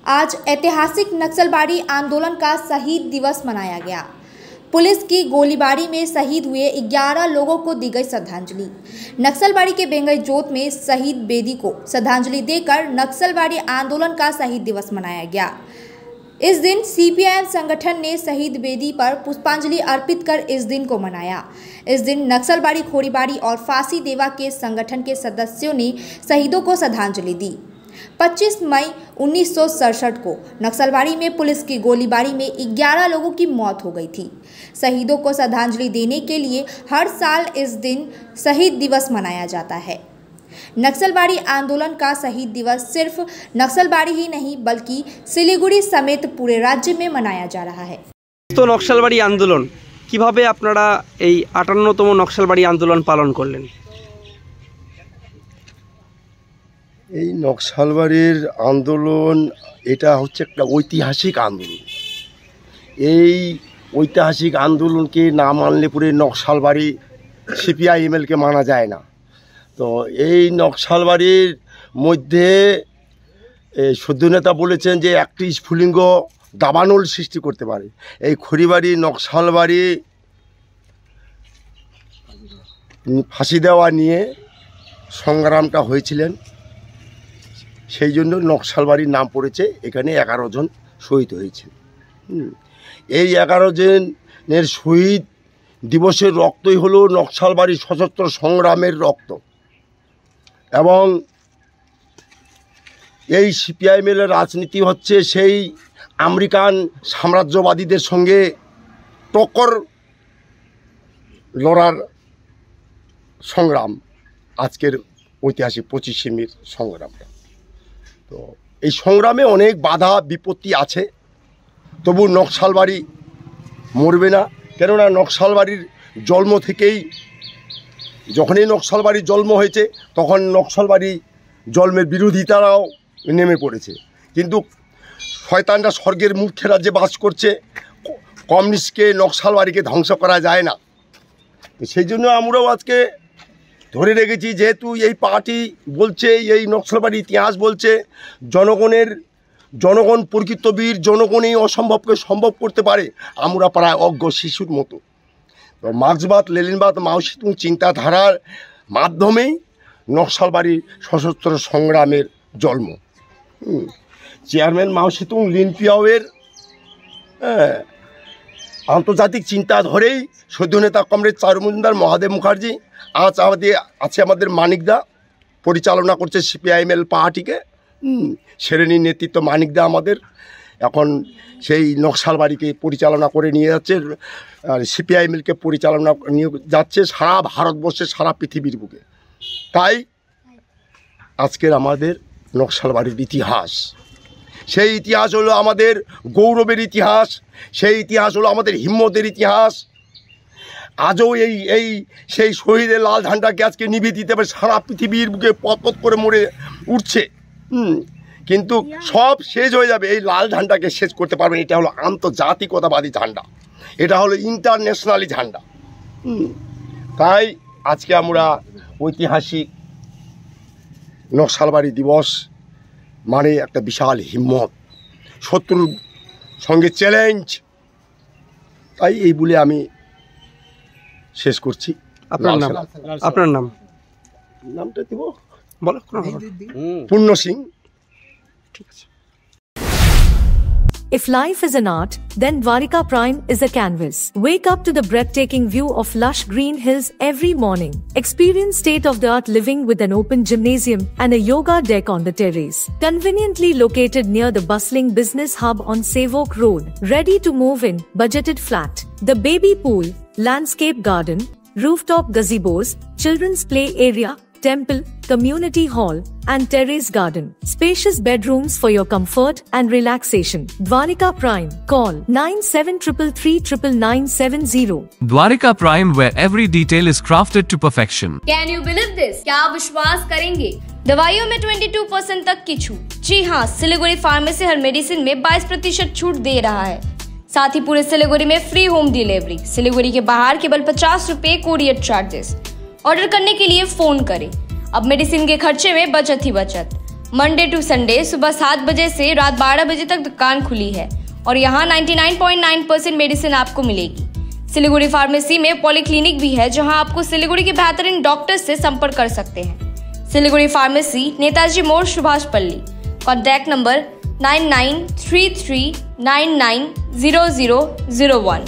आज ऐतिहासिक नक्सलबाड़ी आंदोलन का शहीद दिवस मनाया गया। पुलिस की गोलीबारी में शहीद हुए 11 लोगों को दी गई श्रद्धांजलि। नक्सलबाड़ी के बेंगई जोत में शहीद बेदी को श्रद्धांजलि देकर नक्सलबाड़ी आंदोलन का शहीद दिवस मनाया गया। इस दिन सीपीआईएम संगठन ने शहीद बेदी पर पुष्पांजलि अर्पित कर इस दिन को मनाया। इस दिन नक्सलबाड़ी, खोरीबाड़ी और फांसी देवा के संगठन के सदस्यों ने शहीदों को श्रद्धांजलि दी। 25 मई 1967 को नक्सलबाड़ी में पुलिस की गोलीबारी में 11 लोगों की मौत हो गई थी। शहीदों को श्रद्धांजलि देने के लिए हर साल इस दिन शहीद दिवस मनाया जाता है। नक्सलबाड़ी आंदोलन का शहीद दिवस सिर्फ नक्सलबाड़ी ही नहीं बल्कि सिलीगुड़ी समेत पूरे राज्य में मनाया जा रहा है। तो नक्सलबाड़ी आंदोलन কিভাবে আপনারা এই 58তম নকশালবাড়ি আন্দোलन পালন করলেন? এই নকশালবাড়ির আন্দোলন এটা হচ্ছে একটা ঐতিহাসিক আন্দোলন। এই ঐতিহাসিক আন্দোলনকে না মানলে পুরো নকশালবাড়ি সিপিআইএমএলকে মানা যায় না। তো এই নকশালবাড়ির মধ্যে সদ্য নেতা বলেছেন যে একটি স্ফুলিঙ্গ দাবানল সৃষ্টি করতে পারে। এই খড়িবাড়ি নকশালবাড়ি ফাঁসি দেওয়া নিয়ে সংগ্রামটা হয়েছিলেন, সেই জন্য নকশালবাড়ির নাম পড়েছে। এখানে 11 জন শহীদ হয়েছে। এই 11 জনের শহীদ দিবসের রক্তই হলো নকশালবাড়ি সশস্ত্র সংগ্রামের রক্ত। এবং এই সিপিআইএমের রাজনীতি হচ্ছে সেই আমেরিকান সাম্রাজ্যবাদীদের সঙ্গে টক্কর লড়ার সংগ্রাম। আজকের ঐতিহাসিক 25শে মের সংগ্রামটা, তো এই সংগ্রামে অনেক বাধা বিপত্তি আছে, তবু নকশালবাড়ি মরবে না। কেননা নকশালবাড়ির জন্ম থেকেই, যখনই নকশালবাড়ির জন্ম হয়েছে তখন নকশালবাড়ি জন্মের বিরোধিতারাও নেমে পড়েছে। কিন্তু শয়তানরা স্বর্গের মূর্খের রাজ্যে বাস করছে, কমিউনিস্টকে নকশালবাড়িকে ধ্বংস করা যায় না। তো সেই জন্য আমরাও আজকে ধরে রেখেছি, যেহেতু এই পার্টি বলছে, এই নকশালবাড়ি ইতিহাস বলছে জনগণ প্রকৃত বীর, জনগণই অসম্ভবকে সম্ভব করতে পারে। আমরা প্রায় অজ্ঞ শিশুর মতো। তো মার্ক্সবাদ, লেনিনবাদ, মাও সেতুং চিন্তাধারার মাধ্যমেই নকশালবাড়ি সশস্ত্র সংগ্রামের জন্ম। চেয়ারম্যান মাও সেতুং লিনপিয়াওয়ের আন্তর্জাতিক চিন্তা ধরেই সদ্য নেতা কমরেড চারু মজুমদার, মহাদেব মুখার্জি, আজ আমাদের মানিকদা পরিচালনা করছে সিপিআইএমএল পার্টিকে। শ্রেণীর নেতৃত্ব মানিকদা আমাদের এখন সেই নকশালবাড়িকে পরিচালনা করে নিয়ে যাচ্ছে, আর সিপিআইএমএলকে পরিচালনা নিয়ে যাচ্ছে সারা ভারতবর্ষে, সারা পৃথিবীর বুকে। তাই আজকের আমাদের নকশালবাড়ির ইতিহাস, সেই ইতিহাস হলো আমাদের গৌরবের ইতিহাস, সেই ইতিহাস হলো আমাদের হিম্মতের ইতিহাস। আজও সেই শহীদের লাল ঝান্ডাকে আজকে নিভিয়ে দিতে হবে। সারা পৃথিবীর বুকে পথ করে মরে উঠছে, কিন্তু সব শেষ হয়ে যাবে, এই লাল ঝান্ডাকে শেষ করতে পারবেন। এটা হলো আন্তর্জাতিকতাবাদী ঝান্ডা, এটা হলো ইন্টারন্যাশনালি ঝান্ডা। তাই আজকে আমরা ঐতিহাসিক নকশালবাড়ি দিবস মানে একটা বিশাল হিম্মত, শত্রুর সঙ্গে চ্যালেঞ্জ। তাই এই বলে আমি শেষ করছি। আপনার নামটা দিব, বলো। পূর্ণ সিং। ঠিক আছে। If life is an art, then Dwarika Prime is a canvas. Wake up to the breathtaking view of lush green hills every morning. Experience state-of-the-art living with an open gymnasium and a yoga deck on the terrace. Conveniently located near the bustling business hub on Savok Road. Ready to move in, budgeted flat. The baby pool, landscape garden, rooftop gazebos, children's play area, temple, community hall, and terrace garden. Spacious bedrooms for your comfort and relaxation. Dwarika Prime. Call 9733399970. Dwarika Prime, where every detail is crafted to perfection. Can you believe this? क्या आप विश्वास करेंगे? दवाइयों में 22% तक की छूट। जी हाँ, सिलीगुड़ी फार्मेसी हर मेडिसिन में 22% छूट दे रहा है। साथ ही पूरे सिलीगुड़ी में फ्री होम डिलीवरी। सिलीगुड़ी के बाहर केवल 50 रुपए कोरियर चार्जेस। ऑर्डर करने के लिए फोन करें। अब मेडिसिन के खर्चे में बचत ही बचत। मंडे टू संडे सुबह 7 बजे से रात 12 बजे तक दुकान खुली है और यहाँ 99.9% मेडिसिन आपको मिलेगी। सिलीगुड़ी फार्मेसी में पॉलीक्लिनिक भी है जहां आपको सिलीगुड़ी के बेहतरीन डॉक्टर से संपर्क कर सकते हैं। सिलीगुड़ी फार्मेसी, नेताजी मोड़, सुभाष पल्ली। Contact number 9933990001।